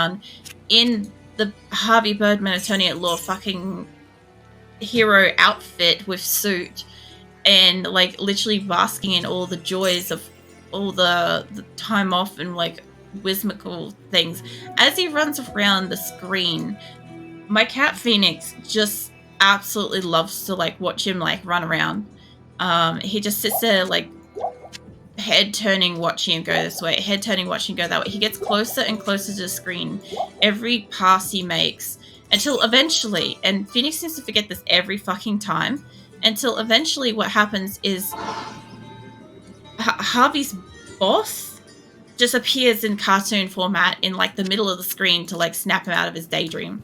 around in the Harvey Birdman Attorney at Law fucking hero outfit with suit and like literally basking in all the joys of all the time off and like whimsical things. As he runs around the screen, my cat Phoenix just absolutely loves to like watch him like run around. He just sits there like head turning, watching him go this way, head turning, watching him go that way. He gets closer and closer to the screen every pass he makes until eventually, and Phoenix seems to forget this every fucking time, until eventually what happens is Harvey's boss just appears in cartoon format in like the middle of the screen to like snap him out of his daydream.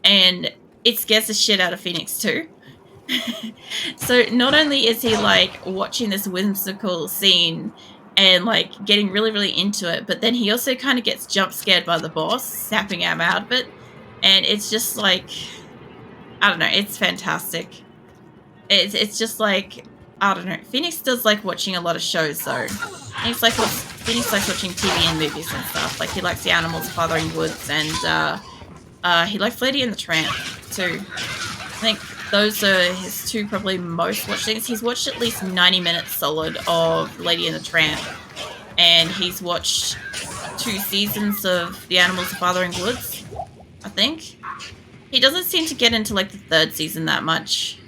And it scares the shit out of Phoenix too. So not only is he like watching this whimsical scene and like getting really, really into it, but then he also kind of gets jump scared by the boss, snapping him out of it. And it's just like, I don't know, it's fantastic. It's just like, I don't know. Phoenix does like watching a lot of shows though. Phoenix likes watching TV and movies and stuff. Like he likes The Animals, Fathering Woods, and he likes Lady and the Tramp too. I think those are his two probably most watched things. He's watched at least 90 minutes solid of Lady and the Tramp. And he's watched 2 seasons of The Animals, Fathering Woods, I think. He doesn't seem to get into like the 3rd season that much.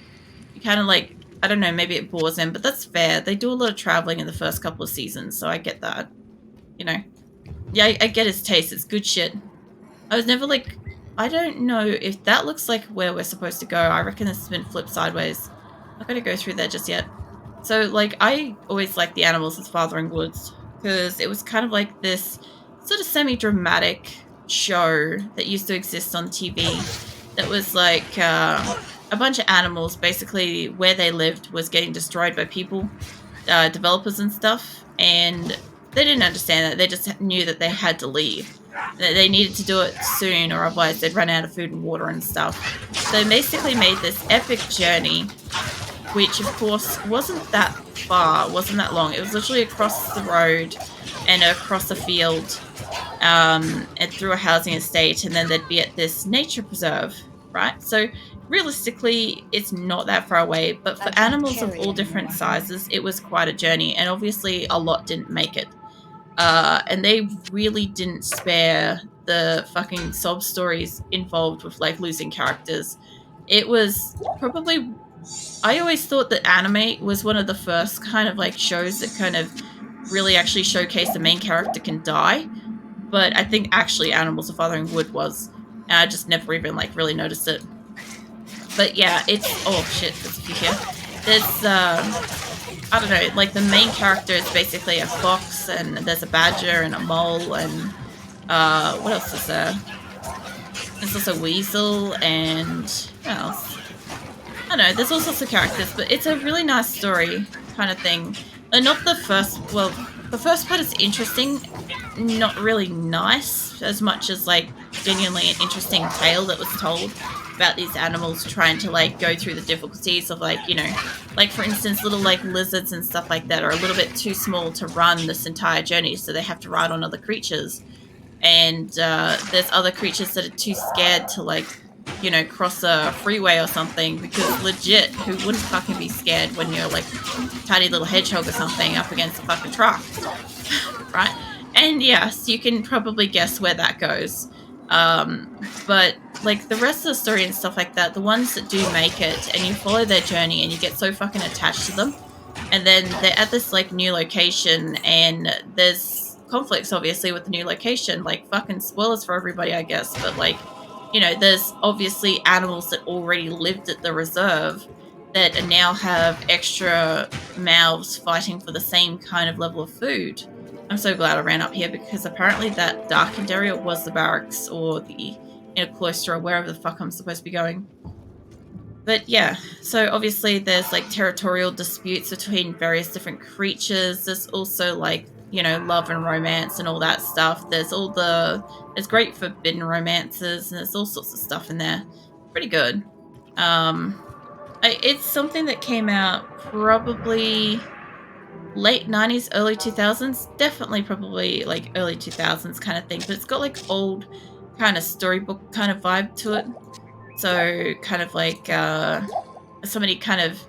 He kind of like, I don't know, maybe it bores him, but that's fair. They do a lot of traveling in the first couple of seasons, so I get that. You know. Yeah, I get his taste. It's good shit. I was never like, I don't know if that looks like where we're supposed to go. I reckon this has been flipped sideways. I'm not going to go through there just yet. So, like, I always liked The Animals as Fathering Woods because it was kind of like this sort of semi-dramatic show that used to exist on TV that was like a bunch of animals. Basically, where they lived was getting destroyed by people, developers and stuff, and they didn't understand that. They just knew that they had to leave. They needed to do it soon or otherwise they'd run out of food and water and stuff. So they basically made this epic journey, which of course wasn't that far, wasn't that long. It was literally across the road and across a field and through a housing estate, and then they'd be at this nature preserve, right? So realistically, it's not that far away, but for animals of all different sizes, it was quite a journey, and obviously a lot didn't make it. And they really didn't spare the fucking sob stories involved with like losing characters. It was probably, I always thought that anime was one of the first kind of like shows that kind of really actually showcased the main character can die. But I think actually Animals of Fathering Wood was, and I just never even like really noticed it. But yeah, it's, oh shit, there's a few here. There's, I don't know, like the main character is basically a fox, and there's a badger and a mole, and what else is there? There's also a weasel, and what else? I don't know, there's all sorts of characters, but it's a really nice story kind of thing. And not the first, well, the first part is interesting, not really nice, as much as like genuinely an interesting tale that was told about these animals trying to like go through the difficulties of like, you know, like for instance little like lizards and stuff like that are a little bit too small to run this entire journey, so they have to ride on other creatures, and there's other creatures that are too scared to like, you know, cross a freeway or something, because legit, who wouldn't fucking be scared when you're like tiny little hedgehog or something up against a fucking truck, right? And yes, you can probably guess where that goes. But like the rest of the story and stuff like that, the ones that do make it and you follow their journey and you get so fucking attached to them, and then they're at this like new location and there's conflicts obviously with the new location, like fucking spoilers for everybody I guess, but like, you know, there's obviously animals that already lived at the reserve that now have extra mouths fighting for the same kind of level of food. I'm so glad I ran up here, because apparently that darkened area was the barracks or the inner cloister or wherever the fuck I'm supposed to be going. But yeah, so obviously there's like territorial disputes between various different creatures. There's also like, you know, love and romance and all that stuff. There's great forbidden romances, and there's all sorts of stuff in there. Pretty good. It's something that came out probably late 90s, early 2000s, definitely probably like early 2000s kind of thing, but it's got like old kind of storybook kind of vibe to it. So kind of like somebody kind of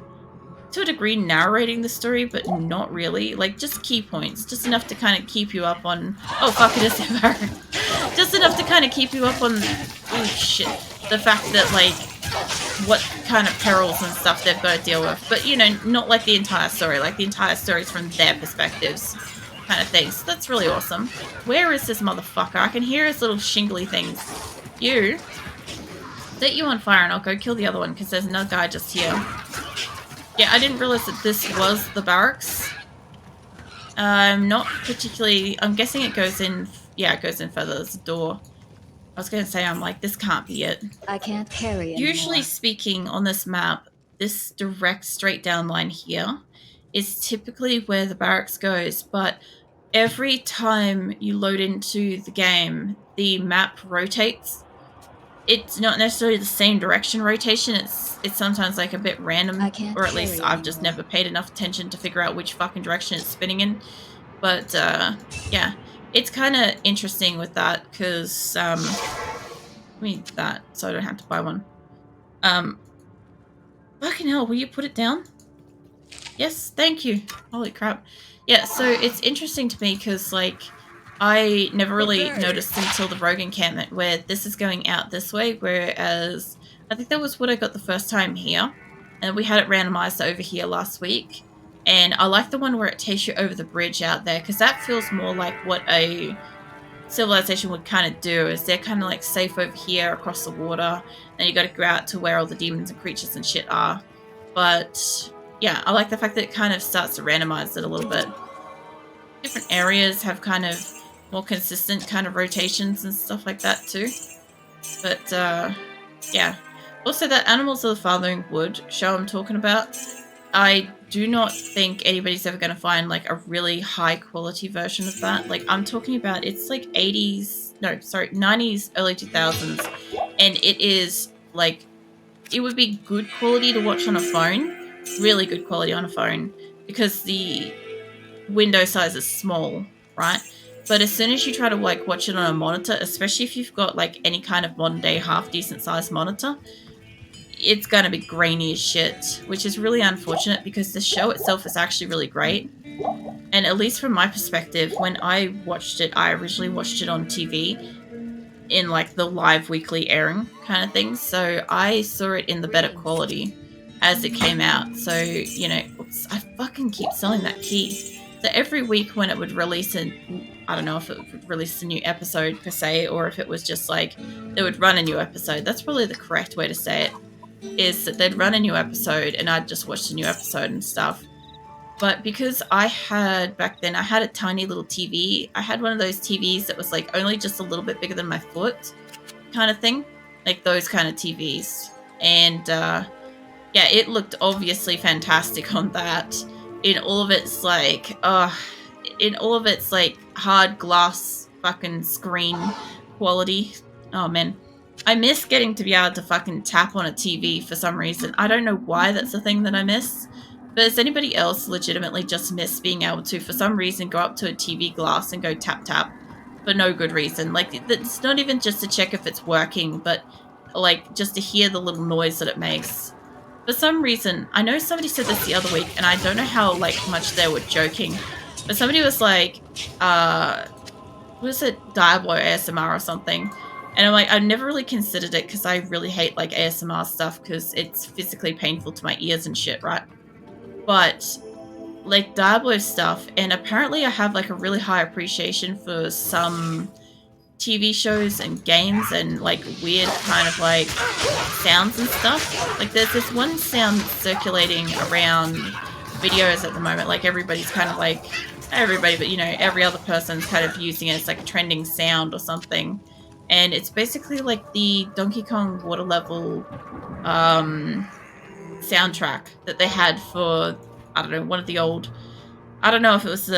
to a degree narrating the story, but not really. Like just key points, just enough to kind of keep you up on. Oh fuck, it is just enough to kind of keep you up on. Oh shit, the fact that like what kind of perils and stuff they've got to deal with. But you know, not like the entire story. Like the entire story is from their perspectives, kind of thing. So that's really awesome. Where is this motherfucker? I can hear his little shingly things. You. Set you on fire and I'll go kill the other one because there's another guy just here. Yeah, I didn't realize that this was the barracks. I'm not particularly... I'm guessing it goes in... Yeah, it goes in further. There's a door. I was going to say, I'm like, this can't be it. I can't carry anymore. Usually speaking, on this map, this direct straight down line here is typically where the barracks goes, but every time you load into the game, the map rotates. It's not necessarily the same direction rotation. It's sometimes like a bit random, or at least I've just never paid enough attention to figure out which fucking direction it's spinning in. But yeah, it's kind of interesting with that because I mean that, so I don't have to buy one. Fucking hell, will you put it down? Yes, thank you. Holy crap. Yeah, so it's interesting to me because like I never really noticed until the rogue encampment where this is going out this way, whereas I think that was what I got the first time here. And we had it randomized over here last week. And I like the one where it takes you over the bridge out there because that feels more like what a civilization would kind of do, is they're kind of like safe over here across the water. And you got to go out to where all the demons and creatures and shit are. But yeah, I like the fact that it kind of starts to randomize it a little bit. Different areas have kind of more consistent kind of rotations and stuff like that too. But yeah. Also, that Animals of the Fathering Wood show I'm talking about, I do not think anybody's ever going to find like a really high quality version of that. Like I'm talking about, it's like 90s, early 2000s, and it is like, it would be good quality to watch on a phone, really good quality on a phone, because the window size is small, right? But as soon as you try to like watch it on a monitor, especially if you've got like any kind of modern day half decent sized monitor, it's going to be grainy as shit, which is really unfortunate because the show itself is actually really great. And at least from my perspective, when I watched it, I originally watched it on TV in like the live weekly airing kind of thing. So I saw it in the better quality as it came out. So, you know, oops, I fucking keep selling that key. So every week when it would release I don't know if it would release a new episode per se, or if it was just like, they would run a new episode. That's probably the correct way to say it, is that they'd run a new episode and I'd just watch the new episode and stuff. But because back then, I had a tiny little TV. I had one of those TVs that was like only just a little bit bigger than my foot kind of thing. Like those kind of TVs. And yeah, it looked obviously fantastic on that. In all of its like, hard glass fucking screen quality. Oh man. I miss getting to be able to fucking tap on a TV for some reason. I don't know why that's the thing that I miss. But does anybody else legitimately just miss being able to, for some reason, go up to a TV glass and go tap tap for no good reason? Like, it's not even just to check if it's working, but like just to hear the little noise that it makes. For some reason, I know somebody said this the other week, and I don't know how like much they were joking, but somebody was like, what is it, Diablo ASMR or something? And I'm like, I've never really considered it because I really hate like ASMR stuff because it's physically painful to my ears and shit, right? But like Diablo stuff, and apparently I have like a really high appreciation for some TV shows and games and like weird kind of like sounds and stuff. Like there's this one sound circulating around videos at the moment, like everybody's kind of like, not everybody, but you know, every other person's kind of using it. It's like a trending sound or something. And it's basically like the Donkey Kong water level soundtrack that they had for, I don't know, one of the old, I don't know if it was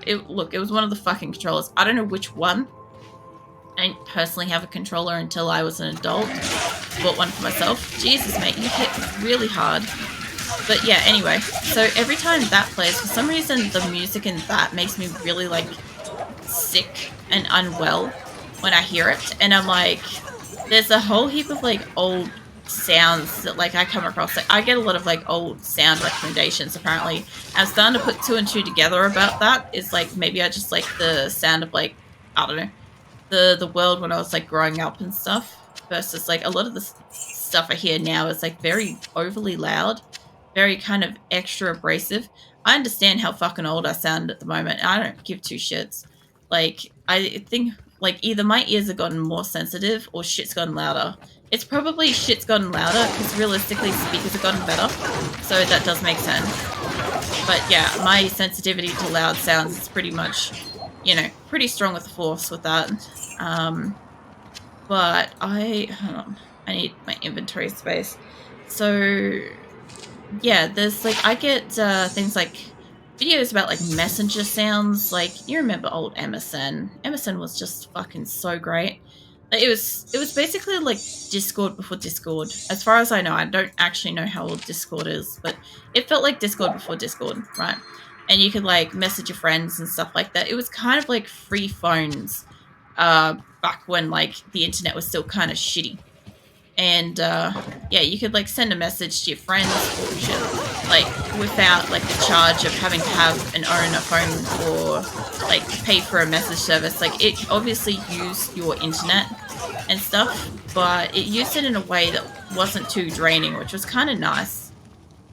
it was one of the fucking controllers. I don't know which one. I didn't personally have a controller until I was an adult. Bought one for myself. Jesus, mate, you hit really hard. But yeah, anyway. So every time that plays, for some reason, the music in that makes me really, like, sick and unwell. when I hear it, and I'm like, there's a whole heap of like old sounds that like I come across. Like, I get a lot of like old sound recommendations apparently. I'm starting to put two and two together about that. Is like maybe I just like the sound of like, I don't know, the world when I was like growing up and stuff, versus like a lot of the stuff I hear now is like very overly loud, very kind of extra abrasive. I understand how fucking old I sound at the moment. I don't give two shits. Like, I think like either my ears have gotten more sensitive or shit's gotten louder. It's probably shit's gotten louder because realistically speakers have gotten better, so that does make sense. But yeah, my sensitivity to loud sounds is pretty much, you know, pretty strong with the force with that. But hold on, I need my inventory space. So yeah, there's like, I get things like videos about like messenger sounds. Like, you remember old MSN? MSN was just fucking so great. It was basically like Discord before Discord. As far as I know, I don't actually know how old Discord is, but it felt like Discord before Discord, right? And you could like message your friends and stuff like that. It was kind of like free phones back when like the internet was still kind of shitty. And yeah, you could like send a message to your friends like without like the charge of having to have own a phone or like pay for a message service. Like, it obviously used your internet and stuff, but it used it in a way that wasn't too draining, which was kind of nice.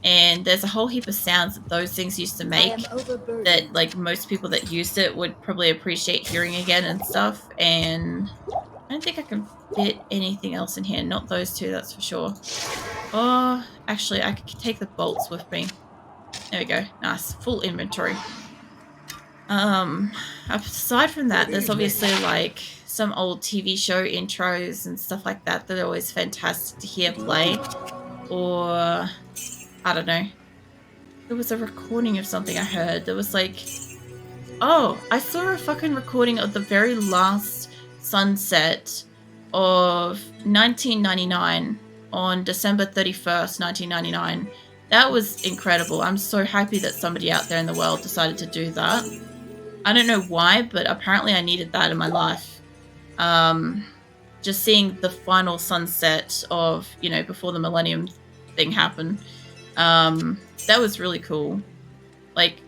And there's a whole heap of sounds that those things used to make that like most people that used it would probably appreciate hearing again and stuff. And I don't think I can fit anything else in here. Not those two, that's for sure. Oh, actually, I could take the bolts with me. There we go. Nice. Full inventory. Aside from that, there's obviously like some old TV show intros and stuff like that that are always fantastic to hear play. Or, I don't know. There was a recording of something I heard. There was like, oh, I saw a fucking recording of the very last sunset of 1999 on December 31st, 1999. That was incredible. I'm so happy that somebody out there in the world decided to do that. I don't know why, but apparently I needed that in my life. Just seeing the final sunset of, you know, before the millennium thing happened. That was really cool. Like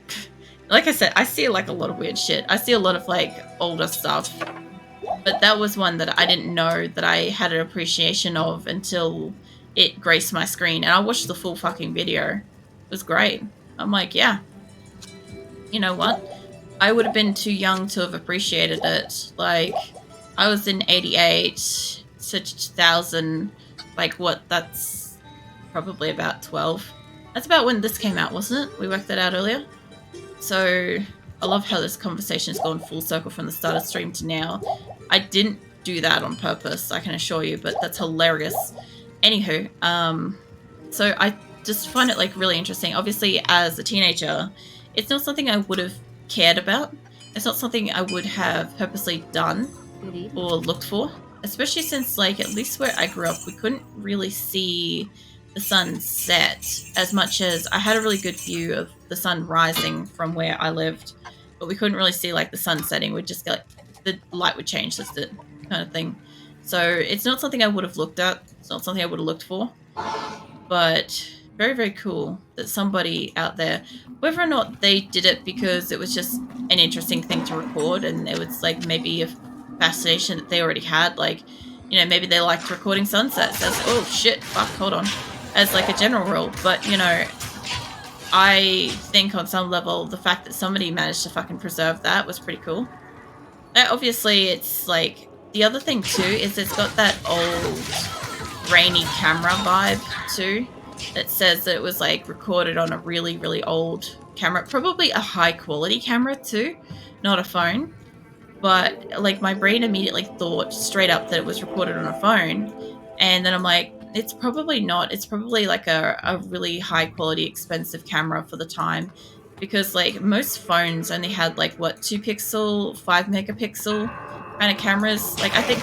I said, I see like a lot of weird shit. I see a lot of like older stuff. But that was one that I didn't know that I had an appreciation of until it graced my screen. And I watched the full fucking video. It was great. I'm like, yeah. You know what? I would have been too young to have appreciated it. Like, I was in 88 to 2000. Like, what? That's probably about 12. That's about when this came out, wasn't it? We worked that out earlier. So I love how this conversation has gone full circle from the start of stream to now. I didn't do that on purpose, I can assure you, but that's hilarious. Anywho, so I just find it like really interesting. Obviously, as a teenager, it's not something I would have cared about. It's not something I would have purposely done or looked for, especially since like at least where I grew up, we couldn't really see the sun set as much as I had a really good view of the sun rising from where I lived, but we couldn't really see like the sun setting. We'd just get like the light would change, that's it, kind of thing. So it's not something I would have looked at. It's not something I would have looked for, but very, very cool that somebody out there, whether or not they did it because it was just an interesting thing to record and it was like maybe a fascination that they already had, like, you know, maybe they liked recording sunsets as, oh shit, fuck, hold on, as like a general rule. But, you know, I think on some level the fact that somebody managed to fucking preserve that was pretty cool. Obviously, it's like, the other thing too is it's got that old grainy camera vibe too, that says that it was like recorded on a really, really old camera, probably a high quality camera too, not a phone. But like my brain immediately thought straight up that it was recorded on a phone, and then I'm like, it's probably not. It's probably like a really high quality, expensive camera for the time, because like most phones only had like what, 2 pixel, 5 megapixel kind of cameras. Like I think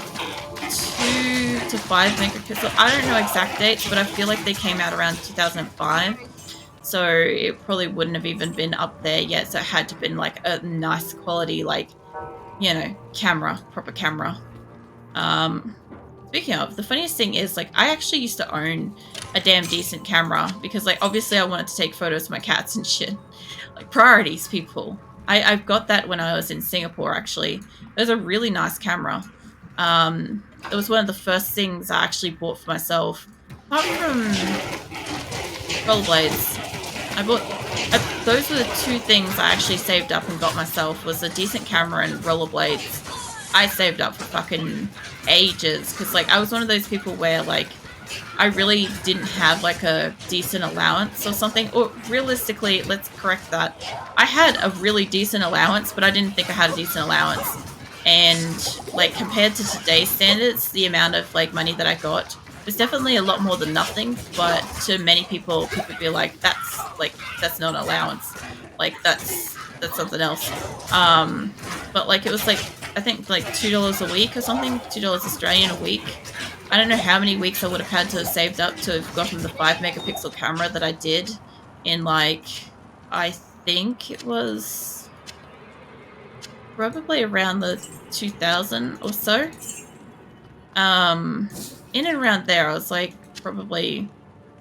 2 to 5 megapixel. I don't know exact dates, but I feel like they came out around 2005. So it probably wouldn't have even been up there yet. So it had to have been like a nice quality, like, you know, camera, proper camera. Speaking of, the funniest thing is, like, I actually used to own a damn decent camera because, like, obviously I wanted to take photos of my cats and shit. Like, priorities, people. I've got that when I was in Singapore, actually. It was a really nice camera. It was one of the first things I actually bought for myself. Apart from rollerblades, those were the two things I actually saved up and got myself, was a decent camera and rollerblades. I saved up for fucking ages because, like, I was one of those people where, like, I really didn't have, like, a decent allowance or something. Or realistically, let's correct that. I had a really decent allowance, but I didn't think I had a decent allowance. And, like, compared to today's standards, the amount of, like, money that I got was definitely a lot more than nothing. But to many people would be like, that's not an allowance. Like, that's something else. But, like, it was, like, I think, like, $2 a week or something. $2 Australian a week. I don't know how many weeks I would have had to have saved up to have gotten the 5 megapixel camera that I did in, like, I think it was probably around the 2000 or so. In and around there, I was, like, probably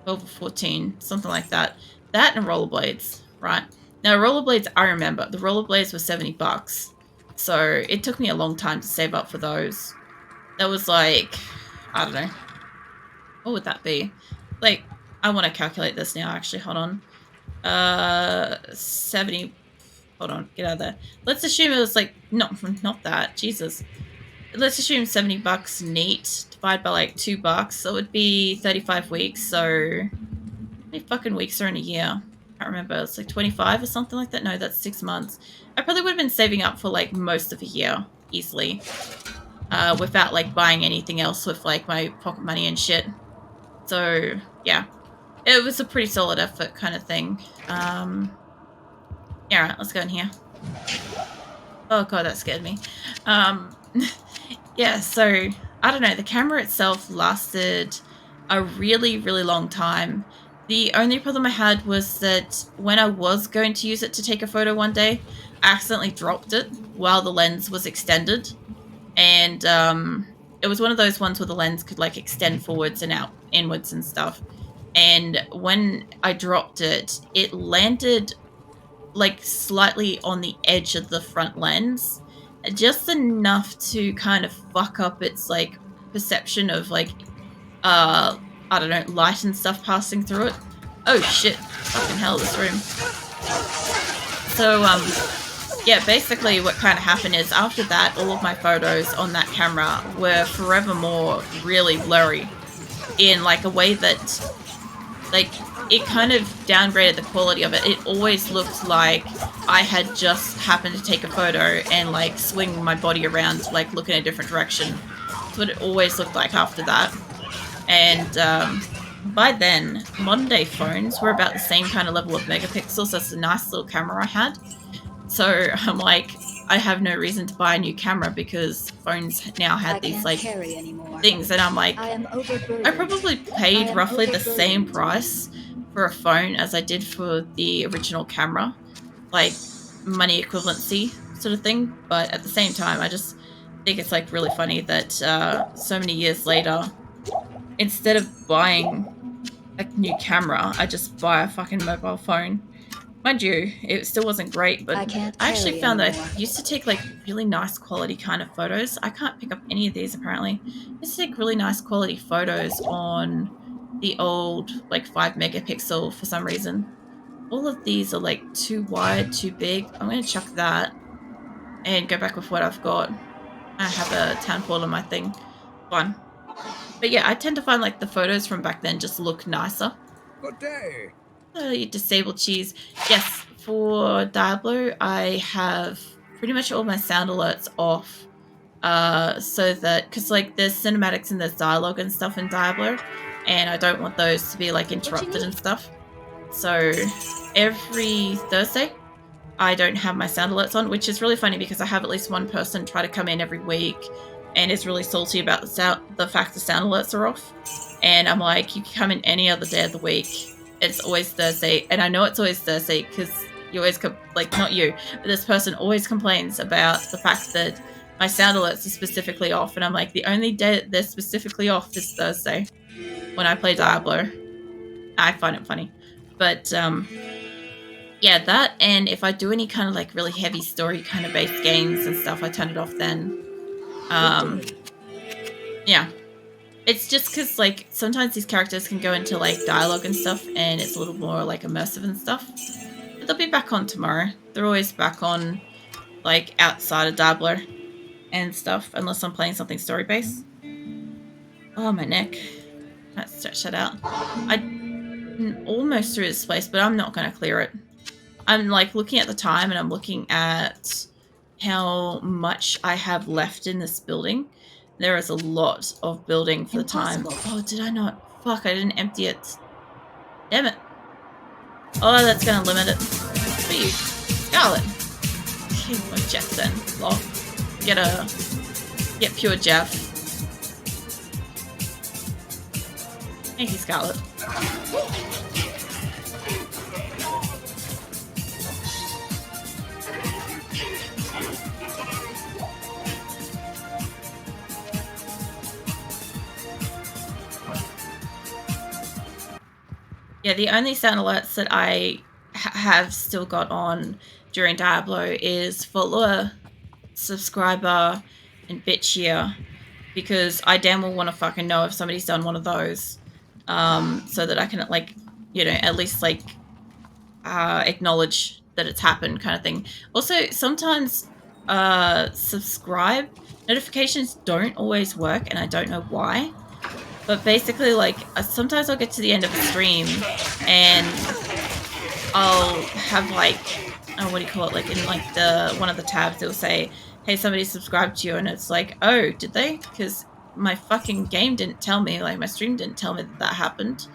12 or 14, something like that. That and rollerblades, right? Now, rollerblades, I remember. The rollerblades were $70. So it took me a long time to save up for those. That was, like, I don't know. What would that be? Like, I want to calculate this now, actually. Hold on. 70. Hold on. Get out of there. Let's assume it was, like, not that. Jesus. Let's assume $70 neat. Divide by, like, $2. So it would be 35 weeks. So how many fucking weeks are in a year? I can't remember. It's like 25 or something like that. No, that's 6 months. I probably would have been saving up for, like, most of a year easily. Without, like, buying anything else with, like, my pocket money and shit. So, yeah. It was a pretty solid effort kind of thing. Yeah, alright, let's go in here. Oh god, that scared me. Yeah, so, I don't know, the camera itself lasted a really, really long time. The only problem I had was that when I was going to use it to take a photo one day, I accidentally dropped it while the lens was extended. And it was one of those ones where the lens could, like, extend forwards and out, inwards and stuff. And when I dropped it, it landed, like, slightly on the edge of the front lens. Just enough to kind of fuck up its, like, perception of, like, I don't know, light and stuff passing through it. Oh shit. Fucking hell, this room. So, yeah, basically what kind of happened is after that, all of my photos on that camera were forevermore really blurry in, like, a way that, like, it kind of downgraded the quality of it. It always looked like I had just happened to take a photo and, like, swing my body around, like, look in a different direction. That's what it always looked like after that. And by then, modern day phones were about the same kind of level of megapixels as the nice little camera I had. So I'm like, I have no reason to buy a new camera because phones now had these, like, things. And I'm like, I probably paid roughly the same price for a phone as I did for the original camera. Like, money equivalency sort of thing. But at the same time, I just think it's, like, really funny that so many years later, instead of buying a new camera, I just buy a fucking mobile phone. Mind you, it still wasn't great, but I actually found that I used to take, like, really nice quality kind of photos. I can't pick up any of these, apparently. I used to take really nice quality photos on the old, like, 5 megapixel for some reason. All of these are, like, too wide, too big. I'm going to chuck that and go back with what I've got. I have a town hall on my thing. Fun. But yeah, I tend to find, like, the photos from back then just look nicer. Good day. You disabled cheese. Yes, for Diablo, I have pretty much all my sound alerts off. So that, because, like, there's cinematics and there's dialogue and stuff in Diablo, and I don't want those to be, like, interrupted and stuff. So every Thursday, I don't have my sound alerts on, which is really funny because I have at least one person try to come in every week and is really salty about the fact the sound alerts are off. And I'm like, you can come in any other day of the week. It's always Thursday. And I know it's always Thursday because you always, like, not you, but this person always complains about the fact that my sound alerts are specifically off, and I'm like, the only day they're specifically off is Thursday when I play Diablo. I find it funny. But yeah, that, and if I do any kind of like really heavy story kind of based games and stuff, I turn it off then. Yeah. It's just because like sometimes these characters can go into like dialogue and stuff, and it's a little more like immersive and stuff. But they'll be back on tomorrow. They're always back on like outside of Diablo and stuff, unless I'm playing something story based. Oh, my neck. Let's stretch that out. I'm almost through this place, but I'm not going to clear it. I'm like looking at the time, and I'm looking at how much I have left in this building. There is a lot of building for the time. Oh, did I not? Fuck, I didn't empty it. Damn it. Oh, that's going to limit it. For you, Scarlet. Okay, no Jeff then. Lol. Get pure Jeff. Thank you, Scarlet. Yeah, the only sound alerts that I have still got on during Diablo is follower, subscriber, and bitch year, because I damn well want to fucking know if somebody's done one of those, so that I can like, you know, at least like acknowledge that it's happened, kind of thing. Also, sometimes subscribe notifications don't always work, and I don't know why. But basically, like, sometimes I'll get to the end of a stream, and I'll have, like, oh, what do you call it? Like, in, like, one of the tabs, it'll say, hey, somebody subscribed to you, and it's like, oh, did they? Because my fucking game didn't tell me, like, my stream didn't tell me that happened.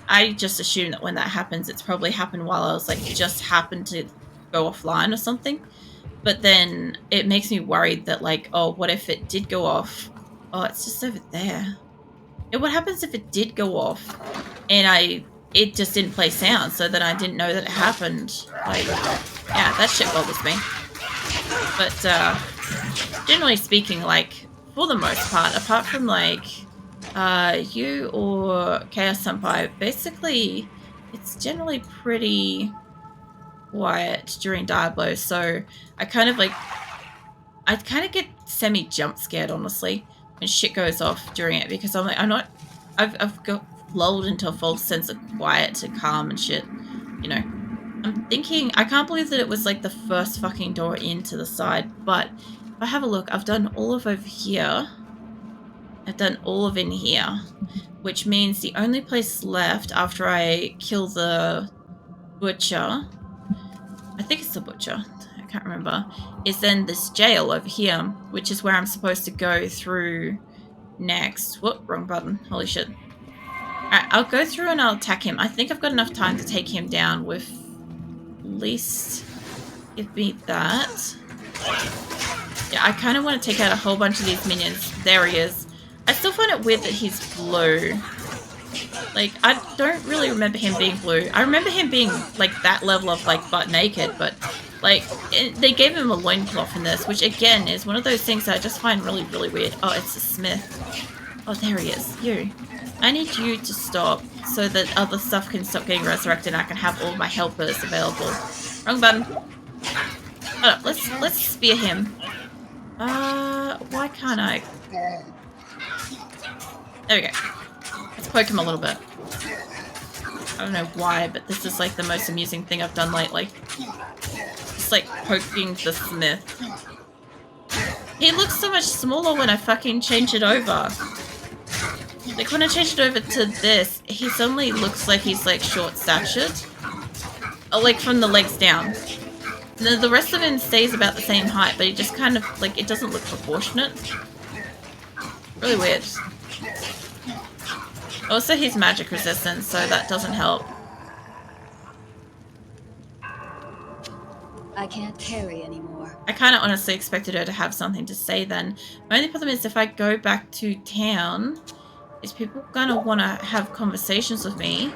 I just assume that when that happens, it's probably happened while I was, like, just happened to go offline or something. But then it makes me worried that, like, oh, what if it did go off? Oh, it's just over there. And what happens if it did go off and it just didn't play sound, so that I didn't know that it happened? Like, yeah, that shit bothers me. But generally speaking, like, for the most part, apart from like you or Chaos Senpai, basically it's generally pretty quiet during Diablo. So I kind of get semi jump scared, honestly, when shit goes off during it, because I'm like, I've got lulled into a false sense of quiet to calm and shit, you know. I'm thinking, I can't believe that it was like the first fucking door into the side, but if I have a look, I've done all of over here. I've done all of in here, which means the only place left after I kill the butcher, I think it's the butcher, I can't remember, is then this jail over here, which is where I'm supposed to go through next. Whoop, wrong button. Holy shit. Alright, I'll go through and I'll attack him. I think I've got enough time to take him down with at least give me that. Yeah, I kind of want to take out a whole bunch of these minions. There he is. I still find it weird that he's blue. Like, I don't really remember him being blue. I remember him being, like, that level of, like, butt naked, but, like, they gave him a loincloth in this, which, again, is one of those things that I just find really, really weird. Oh, it's a smith. Oh, there he is. You. I need you to stop so that other stuff can stop getting resurrected and I can have all my helpers available. Wrong button. Hold up, let's spear him. Why can't I? There we go. Let's poke him a little bit. I don't know why, but this is like the most amusing thing I've done lately. Just like poking the smith. He looks so much smaller when I fucking change it over. Like, when I change it over to this, he suddenly looks like he's like short-statured. Like, from the legs down. The rest of him stays about the same height, but he just kind of, like, it doesn't look proportionate. Really weird. Also, he's magic resistant, so that doesn't help. I can't carry anymore. I kind of honestly expected her to have something to say then. My only problem is if I go back to town, is people gonna want to have conversations with me,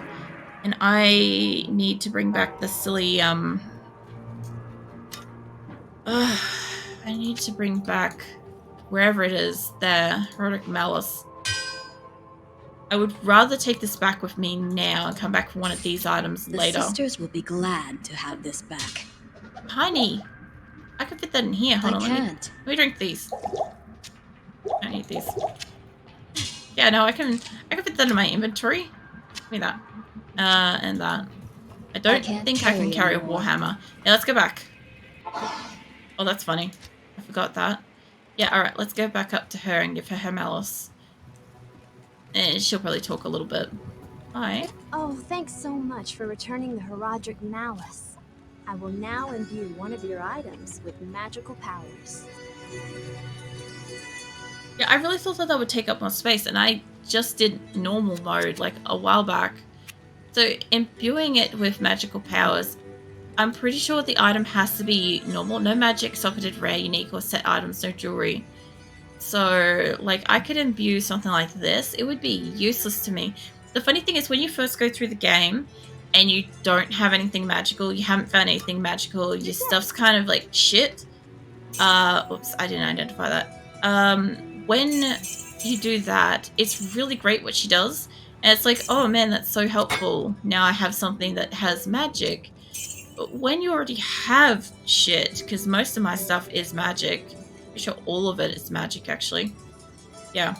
and I need to bring back the silly, I need to bring back wherever it is there, Herodic Malice. I would rather take this back with me now and come back for one of these items The later. sisters will be glad to have this back. Honey, I can fit that in here. Hold on, let me drink these. I don't need these. Yeah, no, I can fit that in my inventory. Give me that. And that. I don't think I can carry a Warhammer. Yeah, let's go back. Oh, that's funny. I forgot that. Yeah, alright, let's go back up to her and give her malice. And she'll probably talk a little bit. Hi. Oh, thanks so much for returning the Herodic Malice. I will now imbue one of your items with magical powers. Yeah, I really thought that would take up more space, and I just did normal mode like a while back. So imbuing it with magical powers, I'm pretty sure the item has to be normal. No magic, socketed, rare, unique, or set items, no jewelry. So, like, I could imbue something like this. It would be useless to me. The funny thing is, when you first go through the game and you don't have anything magical, you haven't found anything magical, your stuff's kind of like shit. Oops, I didn't identify that. When you do that, it's really great what she does. And it's like, oh man, that's so helpful. Now I have something that has magic. But when you already have shit, because most of my stuff is magic, I'm sure all of it is magic, actually. Yeah,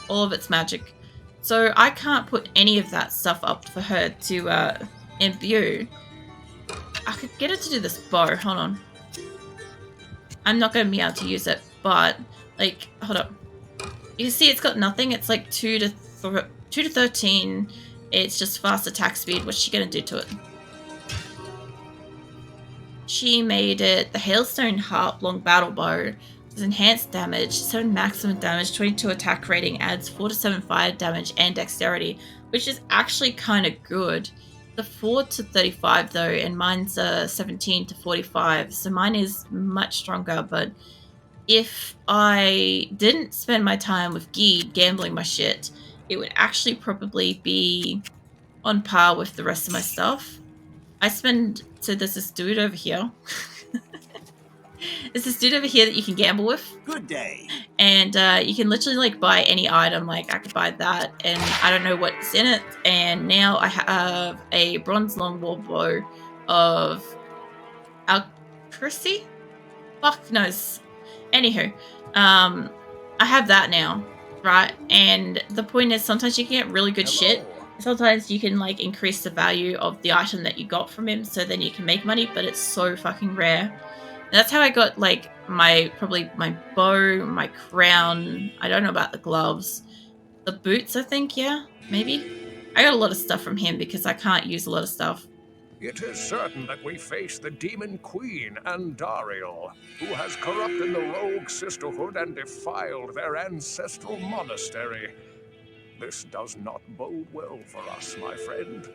all of it's magic. So I can't put any of that stuff up for her to imbue. I could get her to do this bow. Hold on. I'm not going to be able to use it, but, like, hold up. You can see it's got nothing. It's like 2 to 13. It's just fast attack speed. What's she going to do to it? She made it the Hailstone Harp Long Battle Bow. It's enhanced damage, 7 maximum damage, 22 attack rating, adds 4 to 7 fire damage and dexterity, which is actually kind of good. The 4 to 35 though, and mine's 17 to 45, so mine is much stronger. But if I didn't spend my time with Geed gambling my shit, it would actually probably be on par with the rest of my stuff. So there's this dude over here. There's this dude over here that you can gamble with. Good day. And you can literally like buy any item. Like I could buy that, and I don't know what's in it. And now I have a bronze long war bow of accuracy. Fuck knows. Anywho, I have that now, right? And the point is, sometimes you can get really good shit. Sometimes you can like increase the value of the item that you got from him, so then you can make money. But it's so fucking rare. And that's how I got like probably my bow, my crown. I don't know about the gloves, the boots. I think, yeah, maybe. I got a lot of stuff from him because I can't use a lot of stuff. It is certain that we face the demon queen, Andariel, who has corrupted the rogue sisterhood and defiled their ancestral monastery. This does not bode well for us, my friend.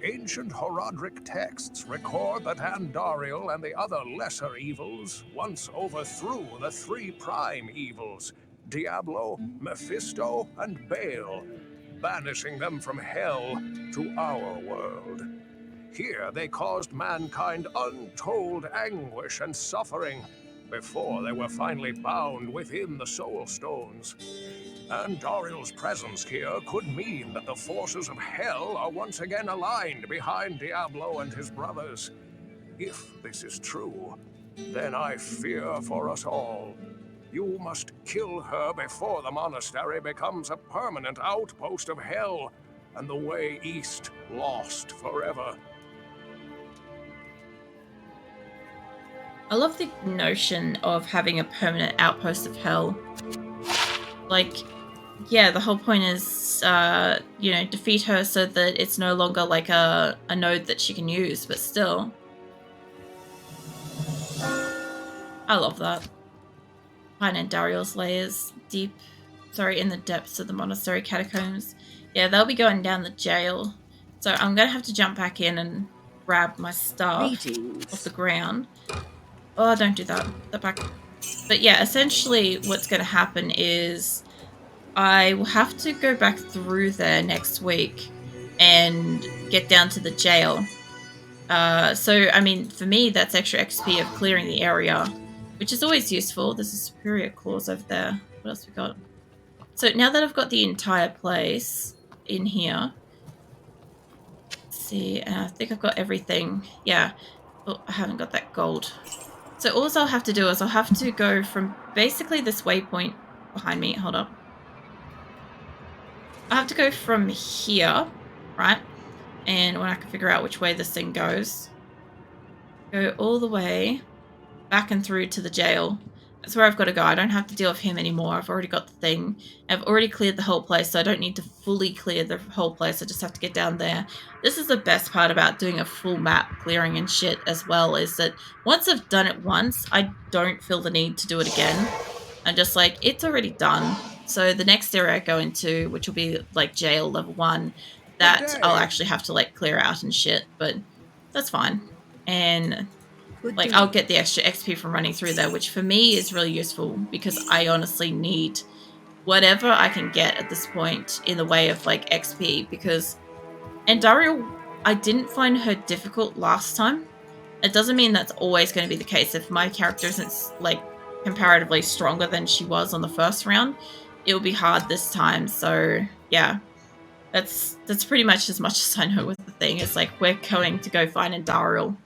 Ancient Horodric texts record that Andariel and the other lesser evils once overthrew the 3 prime evils, Diablo, Mephisto, and Baal, banishing them from hell to our world. Here they caused mankind untold anguish and suffering before they were finally bound within the Soul Stones. Andariel's presence here could mean that the forces of hell are once again aligned behind Diablo and his brothers. If this is true, then I fear for us all. You must kill her before the monastery becomes a permanent outpost of hell and the way east lost forever. I love the notion of having a permanent outpost of hell. Like, yeah, the whole point is, defeat her so that it's no longer like a node that she can use, but still. I love that. Find Andariel's layers in the depths of the monastery catacombs. Yeah, they'll be going down the jail. So I'm gonna have to jump back in and grab my stuff off the ground. Oh, don't do that. They're back. But yeah, essentially what's going to happen is I will have to go back through there next week and get down to the jail. So, I mean, for me, that's extra XP of clearing the area. which is always useful. There's a superior clause over there. What else we got? So now that I've got the entire place in here, let's see, I think I've got everything. Yeah. Oh, I haven't got that gold. So all I'll have to do is I'll have to go from basically this waypoint behind me. Hold up. I have to go from here, right? And when I can figure out which way this thing goes, go all the way back and through to the jail. That's where I've got to go. I don't have to deal with him anymore. I've already got the thing. I've already cleared the whole place, so I don't need to fully clear the whole place. I just have to get down there. This is the best part about doing a full map clearing and shit as well, is that once I've done it once, I don't feel the need to do it again. I'm just like, it's already done. So the next area I go into, which will be like jail level 1, that I'll actually have to like clear out and shit, but that's fine. And like I'll get the extra XP from running through there, which for me is really useful because I honestly need whatever I can get at this point in the way of like XP, because Andariel, I didn't find her difficult last time. It doesn't mean that's always going to be the case. If my character isn't like comparatively stronger than she was on the first round, it'll be hard this time. So yeah, that's pretty much as much as I know with the thing. It's like we're going to go find Andariel